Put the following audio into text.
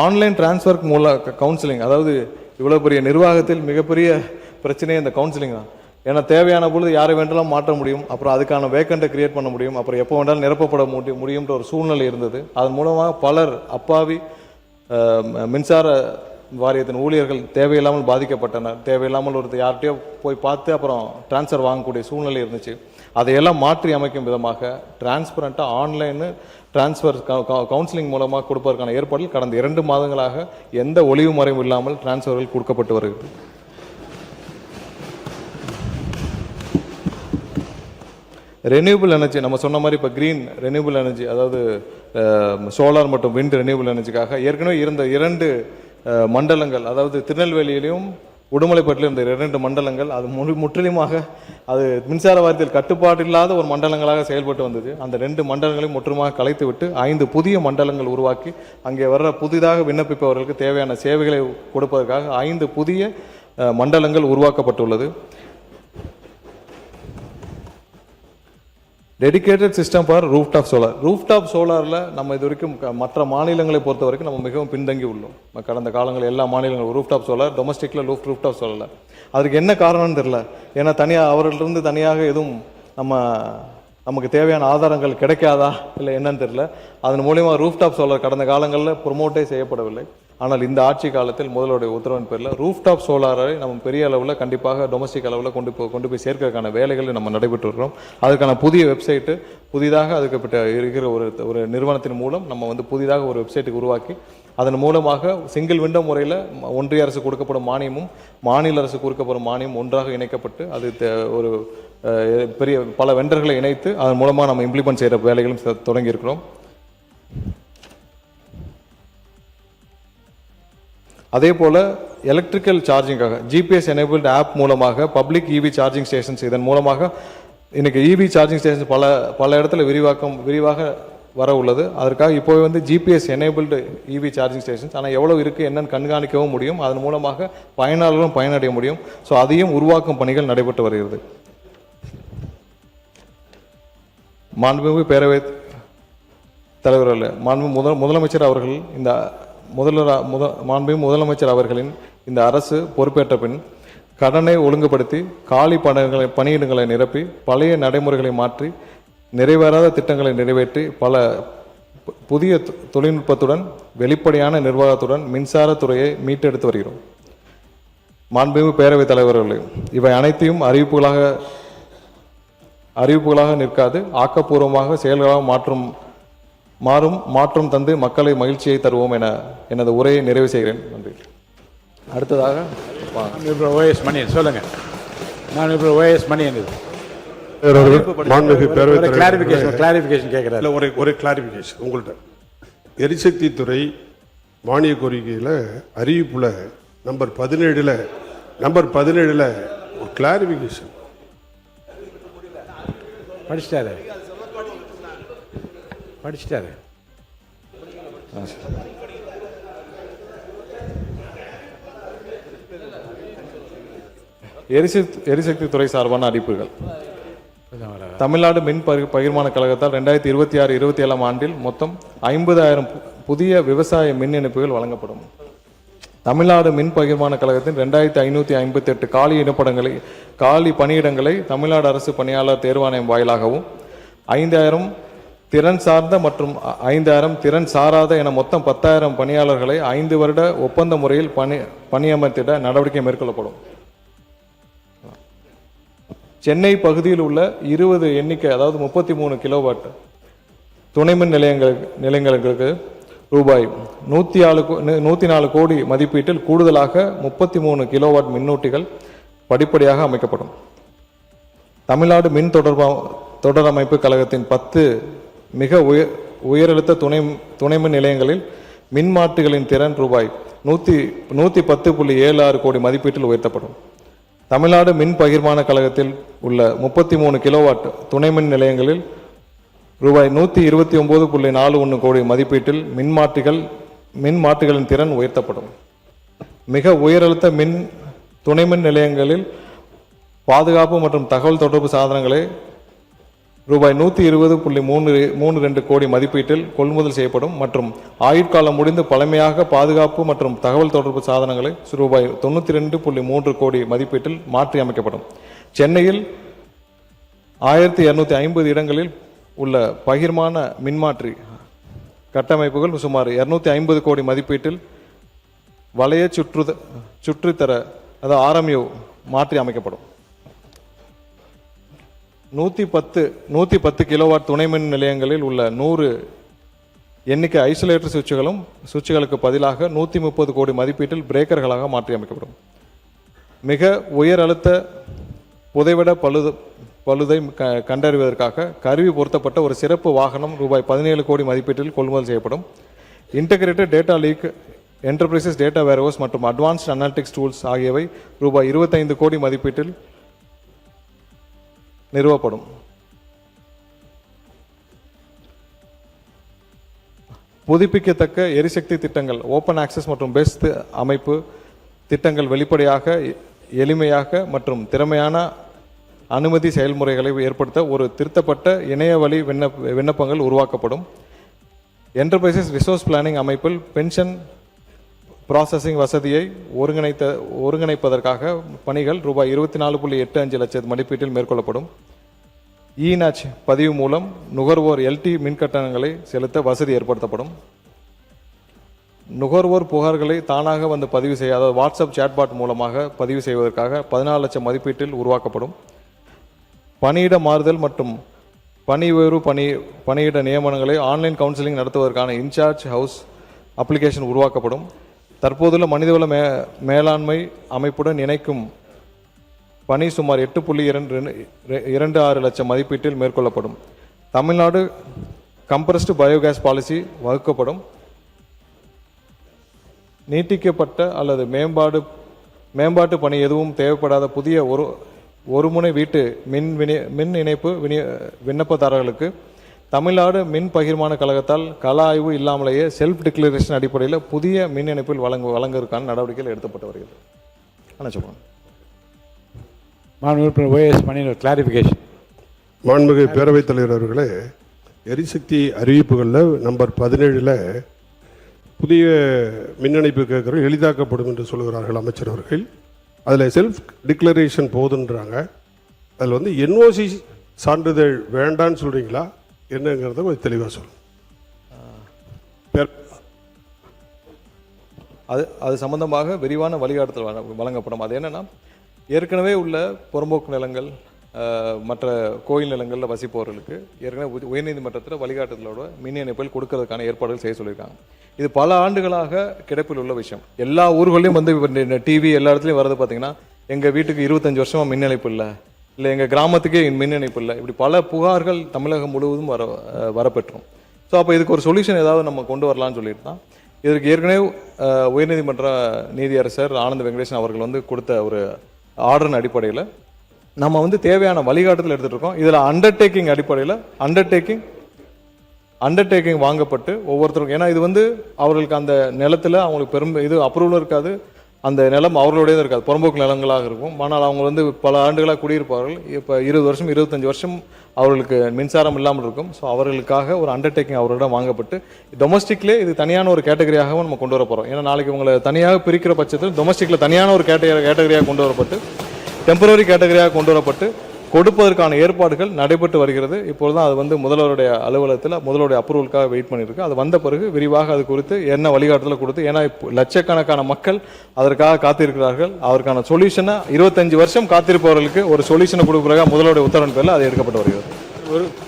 Online transfer மூலம் counselling, அதாவது இவ்வளோ பெரிய நிர்வாகத்தில் மிகப்பெரிய பிரச்சனையே இந்த கவுன்சிலிங் தான். ஏன்னா தேவையான பொழுது யாரை வேண்டாலும் மாற்ற முடியும், அப்புறம் அதுக்கான வேக்கண்ட்டை கிரியேட் பண்ண முடியும், அப்புறம் எப்போ வேண்டாலும் நிரப்பப்பட முடியும்ன்ற ஒரு சூழ்நிலை இருந்தது. அதன் மூலமாக பலர் அப்பாவி மின்சார வாரியத்தின் ஊழியர்கள் தேவையில்லாமல் பாதிக்கப்பட்டனர். தேவையில்லாமல் ஒரு யார்கிட்டயோ போய் பார்த்து அப்புறம் டிரான்ஸ்ஃபர் வாங்கக்கூடிய சூழ்நிலை இருந்துச்சு. அதையெல்லாம் மாற்றி அமைக்கும் விதமாக டிரான்ஸ்பரண்ட்டாக ஆன்லைனு டிரான்ஸ்ஃபர் கவுன்சிலிங் மூலமாக கொடுப்பதற்கான ஏற்பாடுகள் கடந்த 2 மாதங்களாக எந்த ஒளிவு மறைவும் இல்லாமல் டிரான்ஸ்ஃபர்கள் கொடுக்கப்பட்டு வருகிறது. ரெனியூபிள் எனர்ஜி, நம்ம சொன்ன மாதிரி இப்போ க்ரீன் ரெனியூபிள் எனர்ஜி, அதாவது சோலார் மற்றும் விண்ட் ரெனியூபிள் எனர்ஜிக்காக ஏற்கனவே இருந்த 2 மண்டலங்கள், அதாவது திருநெல்வேலியிலையும் உடுமலைப்பேட்டிலும் இருந்த 2 மண்டலங்கள், அது முற்றிலுமாக அது மின்சார வாரியத்தில் கட்டுப்பாடு இல்லாத ஒரு மண்டலங்களாக செயல்பட்டு வந்தது. அந்த 2 மண்டலங்களையும் முற்றிலுமாக கலைத்து விட்டு 5 புதிய மண்டலங்கள் உருவாக்கி அங்கே வர்ற புதிதாக விண்ணப்பிப்பவர்களுக்கு தேவையான சேவைகளை கொடுப்பதற்காக 5 புதிய மண்டலங்கள் உருவாக்கப்பட்டுள்ளது. Dedicated system for rooftop solar. Rooftop சோலாரில் நம்ம இது வரைக்கும் மற்ற மாநிலங்களை பொறுத்த வரைக்கும் நம்ம மிகவும் பின்தங்கி உள்ளோம். கடந்த காலங்களில் எல்லா மாநிலங்களும் ரூஃப்டாப் சோலார், டொமஸ்டிக்கில் ரூஃப்டாப் சோலார். அதுக்கு என்ன காரணம்னு தெரியல. ஏன்னா அவர்களிருந்து தனியாக எதுவும் நமக்கு தேவையான ஆதாரங்கள் கிடைக்காதா இல்லை என்னன்னு தெரியல. அதன் மூலிமா ரூஃப்டாப் சோலார் கடந்த காலங்களில் ப்ரொமோட்டே செய்யப்படவில்லை. ஆனால் இந்த ஆட்சி காலத்தில் முதல்வருடைய உத்தரவின் பேரில் ரூஃப்டாப் சோலாரை நம்ம பெரிய அளவில் கண்டிப்பாக டொமஸ்டிக் அளவில் கொண்டு போய் சேர்க்கிறதுக்கான வேலைகள் நம்ம நடைபெற்று இருக்கிறோம். அதுக்கான புதிய வெப்சைட்டு புதிதாக அதுக்கப்பட்ட இருக்கிற ஒரு நிறுவனத்தின் மூலம் நம்ம புதிதாக ஒரு வெப்சைட்டுக்கு உருவாக்கி அதன் மூலமாக சிங்கிள் விண்டோ முறையில் ஒன்றிய அரசு கொடுக்கப்படும் மானியமும் மாநில அரசு கொடுக்கப்படும் மானியம் ஒன்றாக இணைக்கப்பட்டு அது ஒரு பெரிய பல வெண்டர்களை இணைத்து அதன் மூலமாக நம்ம இம்ப்ளிமெண்ட் செய்கிற வேலைகளும் தொடங்கியிருக்கிறோம். அதே போல் எலக்ட்ரிக்கல் சார்ஜிங்காக ஜிபிஎஸ் எனேபிள்டு ஆப் மூலமாக பப்ளிக் இவி சார்ஜிங் ஸ்டேஷன்ஸ், இதன் மூலமாக இன்றைக்கி இவி சார்ஜிங் ஸ்டேஷன்ஸ் பல இடத்துல விரிவாக வர உள்ளது. அதற்காக இப்போ GPS enabled EV charging stations, ஆனால் எவ்வளோ இருக்குது என்னன்னு கண்காணிக்கவும் முடியும். அதன் மூலமாக பயனாளர்களும் பயனடைய முடியும். ஸோ அதையும் உருவாக்கும் பணிகள் நடைபெற்று வருகிறது. மாண்புமிகு பேரவைத் தலைவர்கள், மாண்புமிகு முதலமைச்சர் அவர்கள் மாண்புமிகு முதலமைச்சர் அவர்களின் இந்த அரசு பொறுப்பேற்ற பின் கடனை ஒழுங்குபடுத்தி காலி பணியிடங்களை நிரப்பி பழைய நடைமுறைகளை மாற்றி நிறைவேறாத திட்டங்களை நிறைவேற்றி பல புதிய தொழில்நுட்பத்துடன் வெளிப்படையான நிர்வாகத்துடன் மின்சாரத்துறையை மீட்டெடுத்து வருகிறோம். மாண்புமிகு பேரவைத் தலைவர்களே, இவை அனைத்தையும் அறிவிப்புகளாக நிற்காது, ஆக்கப்பூர்வமாக செயல்களாக மாற்றம் தந்து மக்களை மகிழ்ச்சியை தருவோம் என எனது உரையை நிறைவு செய்கிறேன். நன்றி. அடுத்ததாக OS மணியன் சொல்லுங்க. நான் இப்போ OS மணியன் கிளாரிஃபிகேஷன் கேட்குறேன். ஒரு கிளாரிஃபிகேஷன் உங்கள்கிட்ட. எரிசக்தி துறை மானிய கோரிக்கையில் அறிவிப்புல நம்பர் 17 ஒரு கிளாரிஃபிகேஷன் படிச்சிட்டாரு. எரிசக்தி துறை சார்பான அறிவிப்புகள். தமிழ்நாடு மின் பகிர்மான கழகத்தால் 2026-27 ஆண்டில் மொத்தம் 50,000 புதிய விவசாய மின் இணைப்புகள் வழங்கப்படும். தமிழ்நாடு மின் பகிர்மான கழகத்தின் 2558 காலி பணியிடங்களை தமிழ்நாடு அரசு பணியாளர் தேர்வாணையம் வாயிலாகவும் 5,000 திறன் சார்ந்த மற்றும் 5,000 திறன் சாராத என மொத்தம் 10,000 பணியாளர்களை 5 வருட ஒப்பந்த முறையில் பணியமர்த்திட நடவடிக்கை மேற்கொள்ளப்படும். சென்னை பகுதியில் உள்ள 20 எண்ணிக்கை, அதாவது 33 கிலோவாட் துணைமின் நிலையங்களுக்கு ரூபாய் 104 கோடி மதிப்பீட்டில் கூடுதலாக 33 கிலோவாட் மின்னூட்டிகள் படிப்படியாக அமைக்கப்படும். தமிழ்நாடு மின் தொடரமைப்பு கழகத்தின் 10 மிக உயரழுத்த துணைமின் நிலையங்களில் மின்மாற்றிகளின் திறன் ரூபாய் 110.76 கோடி மதிப்பீட்டில் உயர்த்தப்படும். தமிழ்நாடு மின் பகிர்மான கழகத்தில் உள்ள 33 கிலோவாட் துணைமின் நிலையங்களில் ரூபாய் 129.41 கோடி மதிப்பீட்டில் மின்மாற்றிகளின் திறன் உயர்த்தப்படும். மிக உயரழுத்த துணைமின் நிலையங்களில் பாதுகாப்பு மற்றும் தகவல் தொடர்பு சாதனங்களை ரூபாய் 120.32 கோடி மதிப்பீட்டில் கொள்முதல் செய்யப்படும் மற்றும் ஆயுட்காலம் முடிந்து பழமையாக பாதுகாப்பு மற்றும் தகவல் தொடர்பு சாதனங்களை ரூபாய் 92.3 கோடி மதிப்பீட்டில் மாற்றி அமைக்கப்படும். சென்னையில் 1250 இடங்களில் உள்ள பகிர்மான மின்மாற்றி கட்டமைப்புகள் சுமார் 250 கோடி மதிப்பீட்டில் வளைய சுற்றுத்தர அதாவது RMU மாற்றி அமைக்கப்படும். 110 கிலோவாட் துணை மின் நிலையங்களில் உள்ள 100 எண்ணிக்கை ஐசோலேட்டர் சுவிட்சுகளுக்கு பதிலாக 130 கோடி மதிப்பீட்டில் பிரேக்கர்களாக மாற்றி அமைக்கப்படும். மிக உயர் அழுத்த புதைவிட பழுதை கண்டறிவதற்காக கருவி பொருத்தப்பட்ட ஒரு சிறப்பு வாகனம் ரூபாய் 17 கோடி மதிப்பீட்டில் கொள்முதல் செய்யப்படும். Integrated data lake enterprises data warehouse மற்றும் அட்வான்ஸ்ட் அனாலிட்டிக்ஸ் டூல்ஸ் ஆகியவை ரூபாய் 25 கோடி மதிப்பீட்டில் நிறுவப்படும். புதுப்பிக்கத்தக்க எரிசக்தி திட்டங்கள் ஓப்பன் ஆக்சஸ் மற்றும் பெஸ்ட் அமைப்பு திட்டங்கள் வெளிப்படையாக எளிமையாக மற்றும் திறமையான அனுமதி செயல்முறைகளை ஏற்படுத்த ஒரு திருத்தப்பட்ட இணையவழி விண்ணப்பங்கள் உருவாக்கப்படும். என்டர்பிரைசஸ் ரிசோர்ஸ் பிளானிங் அமைப்பில் பென்ஷன் ப்ராசஸிங் வசதியை ஒருங்கிணைப்பதற்காக பணிகள் ரூபாய் 24.85 லட்சம் மதிப்பீட்டில் மேற்கொள்ளப்படும். இநாச் பதிவு மூலம் நுகர்வோர் LT மின்கட்டணங்களை செலுத்த வசதி ஏற்படுத்தப்படும். நுகர்வோர் புகார்களை தானாக வந்து பதிவு செய்ய அதாவது வாட்ஸ்அப் சேட்பாட் மூலமாக பதிவு செய்வதற்காக 14 லட்சம் மதிப்பீட்டில் உருவாக்கப்படும். பணியிட மாறுதல் மற்றும் பணி உயர்வு பணியிட நியமனங்களை ஆன்லைன் கவுன்சிலிங் நடத்துவதற்கான இன்சார்ஜ் ஹவுஸ் அப்ளிகேஷன் உருவாக்கப்படும். தற்போதுள்ள மனிதவள மேலாண்மை அமைப்புடன் இணைக்கும் பணி சுமார் 8.26 லட்சம் மதிப்பீட்டில் மேற்கொள்ளப்படும். தமிழ்நாடு கம்ப்ரஸ்டு பயோகேஸ் பாலிசி வகுக்கப்படும். நீட்டிக்கப்பட்ட அல்லது மேம்பாட்டு பணி எதுவும் தேவைப்படாத புதிய ஒருமுனை வீட்டு மின் இணைப்பு விண்ணப்பதாரர்களுக்கு தமிழ்நாடு மின் பகிர்மான கழகத்தால் கள ஆய்வு இல்லாமலேயே செல்ஃப் டிக்ளரேஷன் அடிப்படையில் புதிய மின் இணைப்பில் வழங்குவதற்கான நடவடிக்கைகள் எடுக்கப்பட்டு வருகிறது. சொல்லுவாங்க கிளாரிஃபிகேஷன். மாண்புமிகு பேரவைத் தலைவர் அவர்களே, எரிசக்தி அறிவிப்புகளில் நம்பர் 17 புதிய மின் இணைப்பு கேட்குறது எளிதாக்கப்படும் என்று சொல்கிறார்கள் அமைச்சர் அவர்கள். அதில் செல்ஃப் டிக்ளரேஷன் போதுன்றாங்க. அதில் வந்து NOC சான்றிதழ் வேண்டான்னு சொல்கிறீங்களா என்னங்கிறத கொஞ்சம் தெளிவாக சொல்லுங்கள். அது சம்பந்தமாக விரிவான வழிகாட்டுதல் வழங்கப்படும். அது என்னன்னா, ஏற்கனவே உள்ள புறம்போக்கு நிலங்கள் மற்ற கோயில் நிலங்களில் வசிப்பவர்களுக்கு ஏற்கனவே உயர்நீதிமன்றத்தில் வழிகாட்டுதலோட மின் இணைப்பில் கொடுக்கறதுக்கான ஏற்பாடுகள் செய்ய சொல்லியிருக்காங்க. இது பல ஆண்டுகளாக கிடப்பில் உள்ள விஷயம். எல்லா ஊர்களையும் வந்து டிவி எல்லா இடத்துலையும் வரது பார்த்தீங்கன்னா, எங்கள் வீட்டுக்கு 25 வருஷமாக மின் இணைப்பு இல்லை எங்கள் கிராமத்துக்கே மின் இணைப்பு இல்லை, இப்படி பல புகார்கள் தமிழகம் முழுவதும் வரப்பெற்றோம். ஸோ அப்போ இதுக்கு ஒரு சொல்யூஷன் ஏதாவது நம்ம கொண்டு வரலாம்னு சொல்லிட்டு தான் இதற்கு ஏற்கனவே உயர்நீதிமன்ற நீதியரசர் ஆனந்த் வெங்கடேசன் அவர்கள் வந்து கொடுத்த ஒரு ஆர்டரின் அடிப்படையில் நம்ம வந்து தேவையான வழிகாட்டுதல் எடுத்துகிட்டு இருக்கோம். இதில் அண்டர்டேக்கிங் அடிப்படையில் அண்டர்டேக்கிங் வாங்கப்பட்டு ஒவ்வொருத்தருக்கும், ஏன்னா இது வந்து அவர்களுக்கு அந்த நிலத்தில் அவங்களுக்கு இது அப்ரூவலும் இருக்காது, அந்த நிலம் அவர்களுடையது இருக்காது, புறம்போக்கு நிலங்களாக இருக்கும். ஆனால் அவங்க வந்து பல ஆண்டுகளாக குடியிருப்பார்கள். இப்போ 20 வருஷம் 25 வருஷம் அவர்களுக்கு மின்சாரம் இல்லாமல் இருக்கும். ஸோ அவர்களுக்காக ஒரு அண்டர்டேக்கிங் அவர்களிடம் வாங்கப்பட்டு டொமஸ்டிக்லேயே இது தனியான ஒரு கேட்டகரியாகவும் நம்ம கொண்டு வர போகிறோம். ஏன்னா நாளைக்கு இவங்களை தனியாக பிரிக்கிற பட்சத்தில் டொமஸ்டிக்கில் தனியான ஒரு கேட்டகரியாக கொண்டு வரப்பட்டு டெம்பரரி கேட்டகரியாக கொண்டு வரப்பட்டு கொடுப்பதற்கான ஏற்பாடுகள் நடைபெற்று வருகிறது. இப்பொழுது தான் அது வந்து முதல்வருடைய அலுவலகத்தில் முதல்வருடைய அப்ரூவலுக்காக வெயிட் பண்ணியிருக்கு. அது வந்த பிறகு விரிவாக அது குறித்து என்ன வழிகாட்டுதல் கொடுத்து, ஏன்னா இப்போ லட்சக்கணக்கான மக்கள் அதற்காக காத்திருக்கிறார்கள். அதற்கான சொல்யூஷனை 25 வருஷம் காத்திருப்பவர்களுக்கு ஒரு சொல்யூஷனை கொடுக்குறதுக்காக முதல்வருடைய உத்தரவின் பேரில் அது எடுக்கப்பட்டு வருகிறது.